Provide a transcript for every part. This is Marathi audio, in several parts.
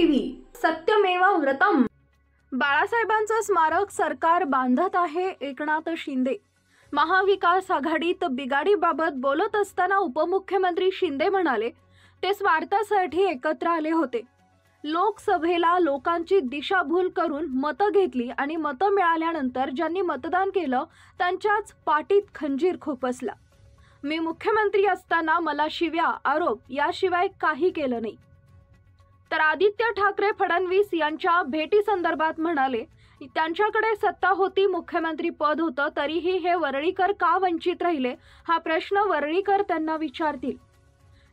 टीव्ही सत्यमेव व्रतम। बाळासाहेबांचं स्मारक सरकार बांधत आहे। एकनाथ शिंदे महाविकास आघाडीत बिघाडीबाबत बोलत असताना उपमुख्यमंत्री शिंदे म्हणाले, ते स्वार्थासाठी एकत्र आले होते। लोकसभेला लोकांची दिशाभूल करून मतं घेतली आणि मतं मिळाल्यानंतर ज्यांनी मतदान केलं त्यांच्याच पाठीत खंजीर खुपसला। मी मुख्यमंत्री असताना मला शिव्या आरोप याशिवाय काही केलं नाही। तर आदित्य ठाकरे फडणवीस यांच्या भेटी संदर्भात म्हणाले, त्यांच्याकडे सत्ता होती, मुख्यमंत्री पद होतं, तरीही हे वरळीकर का वंचित राहिले हा प्रश्न वरळीकर त्यांना विचारतील।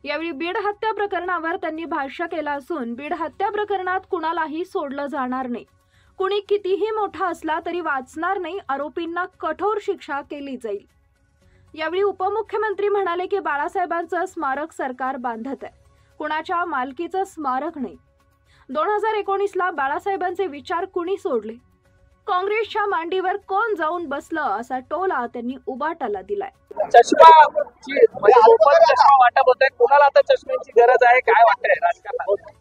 यावेळी बीड हत्या प्रकरणावर त्यांनी भाष्य केलं असून बीड हत्या प्रकरणात कुणालाही सोडलं जाणार नाही। कुणी कितीही मोठा असला तरी वाचणार नाही, आरोपींना कठोर शिक्षा केली जाईल। यावेळी उपमुख्यमंत्री म्हणाले की बाळासाहेबांचं स्मारक सरकार बांधत आहे, कुणाच्या मालकीचं स्मारक नाही। 2019 ला बाळासाहेबांचे विचार कुणी सोडले? काँग्रेसच्या मांडीवर कोण जाऊन बसलं असा टोला त्यांनी उबाटाला दिलाय। चष्माची चष्मा वाटप होत आहे, कोणाला आता चष्म्याची गरज आहे काय वाटतंय राजकारणात?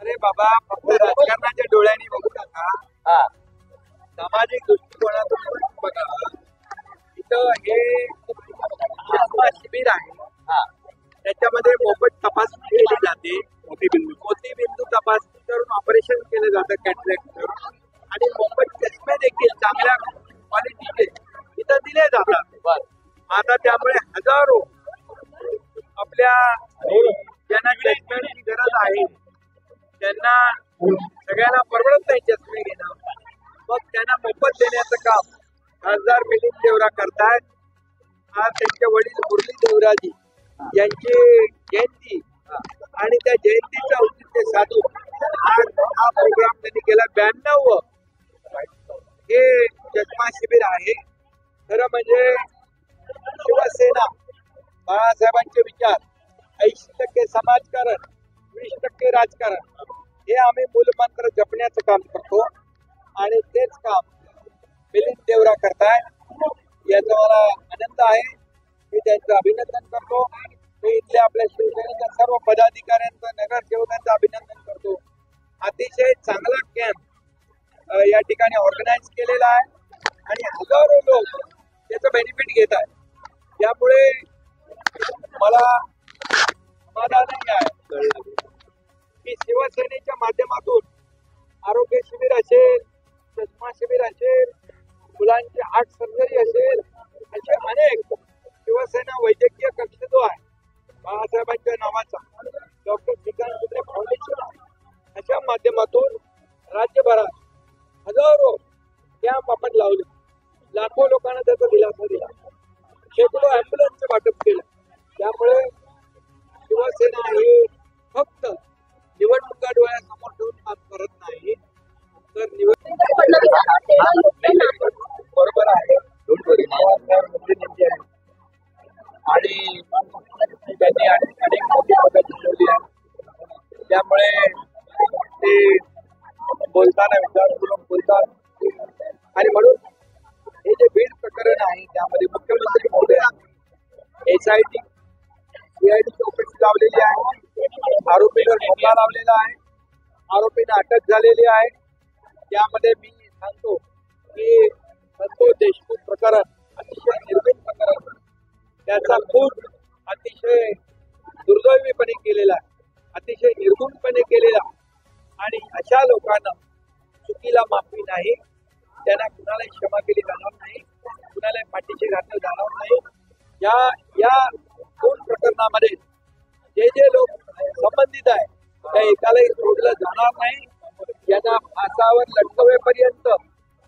अरे बाबा, फक्त राजकारणाच्या डोळ्यांनी बघू नका, सामाजिक दृष्टिकोनातून बघा। इथं हे चष्मा शिबिर आहे, त्याच्यामध्ये मोफत तपासणी केली जाते, मोतीबिंदू तपासणी करून ऑपरेशन केलं जातं कॅटरॅक्ट करून, आणि मोफत चष्मे देखील चांगल्या क्वालिटीचे इथं दिले जातात। आता त्यामुळे हजारो आपल्या ज्यांना चष्म्याची गरज आहे त्यांना सगळ्यांना परवडत नाही चष्मे घेणं, मग त्यांना मोफत देण्याचं काम खासदार मिलिंद देवरा करतायत। आज त्यांचे वडील मुरली देवराजी यांची जयंती आणि त्या जयंतीचं औचित्य साधून आज हा प्रोग्राम त्यांनी केला। 92 हे चष्मा शिबिर आहे। खरं म्हणजे शिवसेना बाळासाहेबांचे विचार 80% समाजकारण 20% राजकारण हे आम्ही मूलमंत्र जपण्याचं काम करतो आणि तेच काम मिलिंद देवरा करताय। याचा मला आनंद आहे, मी त्यांचं अभिनंदन करतो। मी इथल्या आपल्या शिवसेनेच्या सर्व पदाधिकाऱ्यांचं नगरसेवकांचं अभिनंदन करतो। अतिशय चांगला कॅम्प या ठिकाणी ऑर्गनाईज केलेला आहे आणि हजारो लोक त्याचं बेनिफिट घेत आहेत। त्यामुळे मला समाधान आहे की शिवसेनेच्या माध्यमातून आरोग्य शिबिर असेल, चष्मा शिबिर असेल, मुलांची हार्ट सर्जरी असेल, असे अनेक शिवसेना वैद्यकीय कक्ष जो आहे बाळासाहेबांच्या नावाचा डॉक्टर श्रीकांत शिंदे फाउंडेशन अशा माध्यमातून राज्यभरात हजारो कॅम्प आपण लावले, लाखो लोकांना त्याचा दिलासा दिला, शेकडो ॲम्ब्युलन्सचे वाटप केलं। त्यामुळे शिवसेना ही फक्त निवडणुका डोळ्यासमोर ठेवून काम करत नाही, तर बरोबर आहे आणि त्यांनी अनेक मोठी मदत मिळवली आहे। त्यामुळे ते बोलताना विचार करून बोलतात आणि म्हणून हे जे बीड प्रकरण आहे त्यामध्ये मुख्यमंत्री महोदय SIT CID चौकशी लावलेली आहे, आरोपीवर मोका लावलेला आहे, आरोपींना अटक झालेली आहे। त्यामध्ये मी सांगतो की संतोष देशमुख प्रकरण अतिशय निर्भीड प्रकरण, त्याचा खूप अतिशय दुर्दैवीपणे केलेला आहे, अतिशय निर्गुणपणे केलेला, आणि अशा लोकांना चुकीला माफी नाही, त्यांना कुणालाही क्षमा केली जाणार नाही, कुणालाही पाठीशी घातलं जाणार नाही। या 2 प्रकरणामध्ये जे लोक संबंधित आहे त्या एकालाही सोडलं जाणार नाही। यांना फासावर लटकवेपर्यंत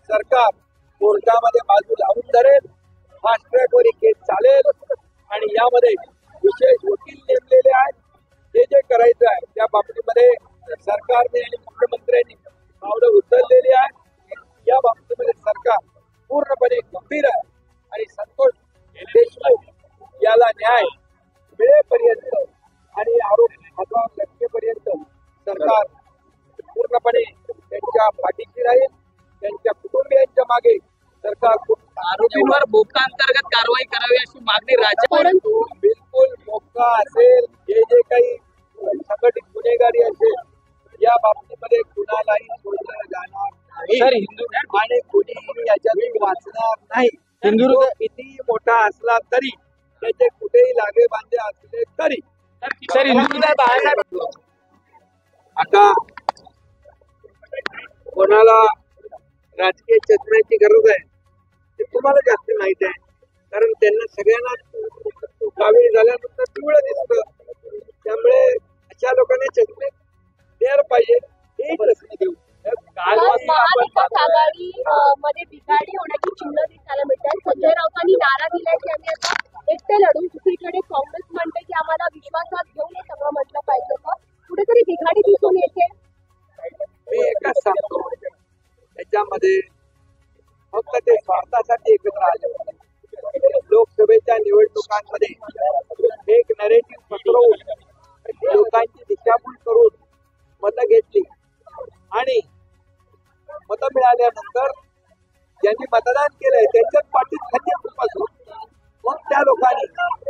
सरकार कोर्टामध्ये बाजू लावून धरेल, फास्ट ट्रॅकवर ही केस चालेल आणि यामध्ये विशेष वकील नेमलेले आहेत। जे करायचं आहे त्या बाबतीमध्ये सरकारने आणि मुख्यमंत्र्यांनी पावलं उचललेली आहेत। या बाबतीमध्ये सरकार पूर्णपणे गंभीर आहे आणि संतोष देशमुख याला न्याय मिळेपर्यंत आणि आरोप हातावर लटकेपर्यंत सरकार पूर्णपणे त्यांच्या पाठीशी राहील, त्यांच्या कुटुंबियांच्या मागे सरकार आरोपींवर मोका अंतर्गत कारवाई करावी अशी मागणी राज्य, परंतु बिलकुल मोका असेल, जे काही संघटित गुन्हेगारी असेल या बाबतीमध्ये सर, हिंदू आणि कोणी याच्यातून वाचणार नाही. सिंधुदुर्ग- तो किती मोठा असला तरी, त्याचे कुठेही लागे बांधे असले तरी. सर, हिंदुत्व बाळासाहेब आता कोणाला राजकीय चष्म्याची गरज आहे ते तुम्हाला जास्त माहित आहे, कारण त्यांना सगळ्यांना गावी झाल्यानंतर पिवळं दिसतं. त्यामुळे अशा लोकांना चष्मे द्यायला पाहिजे, हे प्रश्न देऊ. महाविकास आघाडी मध्ये बिघाडी होण्याची चिन्ह दिसायला मिळतात. संजय राऊतांनी नारा दिलाय की आम्ही आता एकटे लढू. दुसरीकडे काँग्रेस म्हणते की आम्हाला विश्वासात घेऊन हे सगळं म्हटलं पाहिजे. कुठेतरी बिघाडी दिसून येते. मी एकच सांगतो, त्याच्यामध्ये फक्त ते स्वार्थासाठी एकत्र आले होते. लोकसभेच्या निवडणुकांमध्ये एक नरेटिव्ह पसरवून लोकांची दिशाभूल करून मतं घेतली आणि मतं मिळाल्यानंतर ज्यांनी मतदान केलंय त्यांच्याच पाठीत खंजीर खुपसलं. मग त्या लोकांनी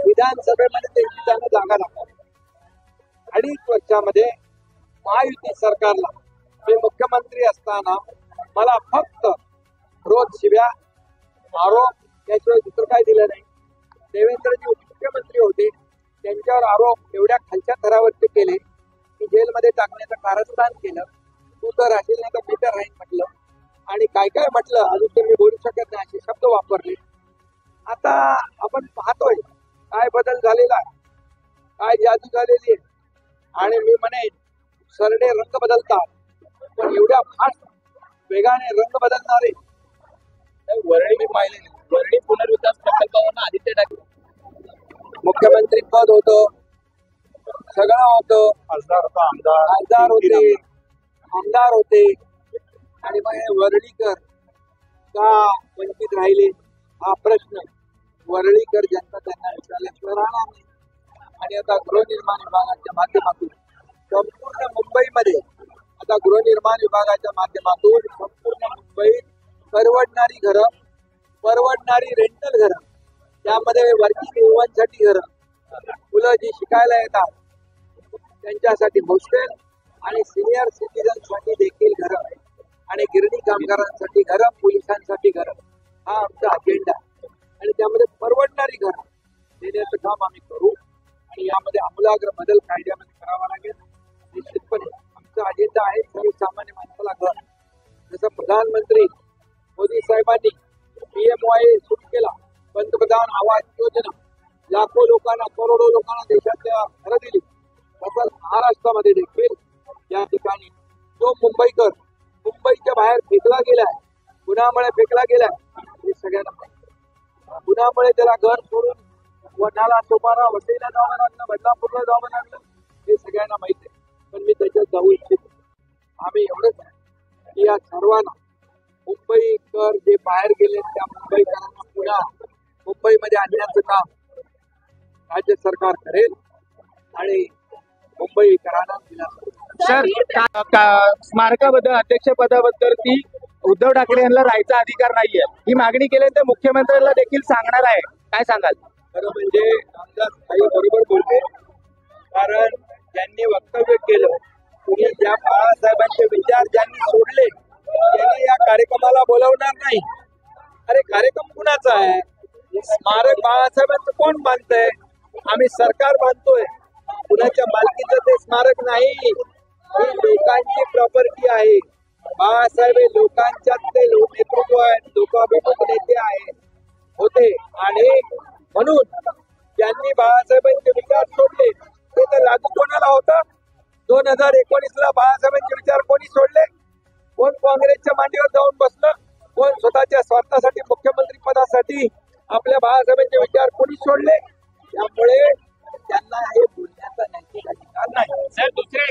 विधानसभेमध्ये त्यांची त्यांना जागा दाखवली. 2.5 वर्षामध्ये महायुती सरकारला मी मुख्यमंत्री असताना मला फक्त रोज शिव्या, आरोप याशिवाय दुसरं काय दिलं नाही. देवेंद्रजी उपमुख्यमंत्री होते, त्यांच्यावर आरोप एवढ्या खालच्या थरावरती केले की जेलमध्ये टाकण्याचं कारस्थान केलं. तू तर राहील नाही तर मी तर राहील म्हटलं, आणि काय काय म्हटलं अजून ते मी बोलू शकत नाही असे शब्द वापरले. आता आपण पाहतोय काय बदल झालेला आहे, काय जादू झालेली आहे. आणि मी म्हणेन सरडे रंग बदलतात, पण एवढ्या फास्ट वेगाने रंग बदलणारे वरळी मी पाहिले नाही. वरळी पुनर्विकास प्रकल्पावर आदित्य ठाकरे मुख्यमंत्री पद होतं, सगळं होतं, खासदार होते, आमदार होते, आणि मग हे वरळीकर का वंचित राहिले हा प्रश्न वरळीकर जनता त्यांना विचारल्याशिवाय राहणार नाही. आणि आता गृहनिर्माण विभागाच्या माध्यमातून संपूर्ण मुंबईमध्ये आता गृहनिर्माण विभागाच्या माध्यमातून संपूर्ण मुंबईत परवडणारी घरं, परवडणारी रेंटल घरं, त्यामध्ये वर्किंग वुमनसाठी घरं, मुलं जी शिकायला येतात त्यांच्यासाठी हॉस्टेल, आणि सिनियर सिटीजनसाठी देखील घरं, आणि गिरणी कामगारांसाठी घरं, पोलिसांसाठी घरं, हा आमचा अजेंडा आहे. आणि त्यामध्ये परवडणारी घरं देण्याचं काम आम्ही करू. आणि यामध्ये आमूलाग्र बदल कायद्यामध्ये करावा लागेल. निश्चितपणे आमचा अजेंडा आहे सर्वसामान्य माणसाला घर. जसं प्रधानमंत्री मोदी साहेबांनी PMY सुरू केला, पंतप्रधान आवास योजना, लाखो लोकांना, करोडो लोकांना देशातल्या घरं दिली, तसंच महाराष्ट्रामध्ये देखील या ठिकाणी जो मुंबईकर मुंबईच्या बाहेर फेकला गेलाय, गुन्ह्यामुळे फेकला गेलाय, हे सगळ्यांना माहिती. गुन्ह्यामुळे त्याला घर सोडून वनाला, सोपारा, वसईला जावं लागलं, बदलापूरला जावं लागलं, हे सगळ्यांना माहिती आहे. पण मी त्याच्यात जाऊ इच्छितो. आम्ही एवढंच आहे की या सर्वांना मुंबईकर जे बाहेर गेले त्या मुंबईकरांना पुन्हा मुंबईमध्ये आणण्याचं काम राज्य सरकार करेल आणि मुंबईकरांना दिलासा सर, स्मारकाबद्दल, अध्यक्षपदाबद्दल ती उद्धव ठाकरे यांना राहायचा अधिकार नाहीये ही मागणी केल्यानंतर मुख्यमंत्र्यांना देखील सांगणार आहे. काय सांगाल? खरं म्हणजे रामदास भाई बरोबर बोलते, कारण ज्यांनी वक्तव्य केलं, तुम्ही ज्या बाळासाहेबांचे विचार ज्यांनी सोडले त्यांनी या कार्यक्रमाला बोलवणार नाही. अरे कार्यक्रम कुणाचा आहे? स्मारक बाळासाहेबांचं कोण बांधतंय? आम्ही सरकार बांधतोय. कुणाच्या मालकीचं ते स्मारक नाही, ही लोकांची प्रॉपर्टी आहे. बाळासाहेब हे लोकांच्यात ते नेतृत्व आहेत, लोकाभिमुख नेते आहेत होते, आणि म्हणून ज्यांनी बाळासाहेबांचे विचार सोडले ते तर लागू कोणाला होतं? 2019ला बाळासाहेबांचे विचार कोणी सोडले? कोण काँग्रेसच्या मांडीवर जाऊन बसलं? कोण स्वतःच्या स्वार्थासाठी मुख्यमंत्री पदासाठी आपल्या बाळासाहेबांचे विचार कोणी सोडले? त्यामुळे त्यांना हे बोलण्याचा नैतिक अधिकार नाही. सर, दुसरे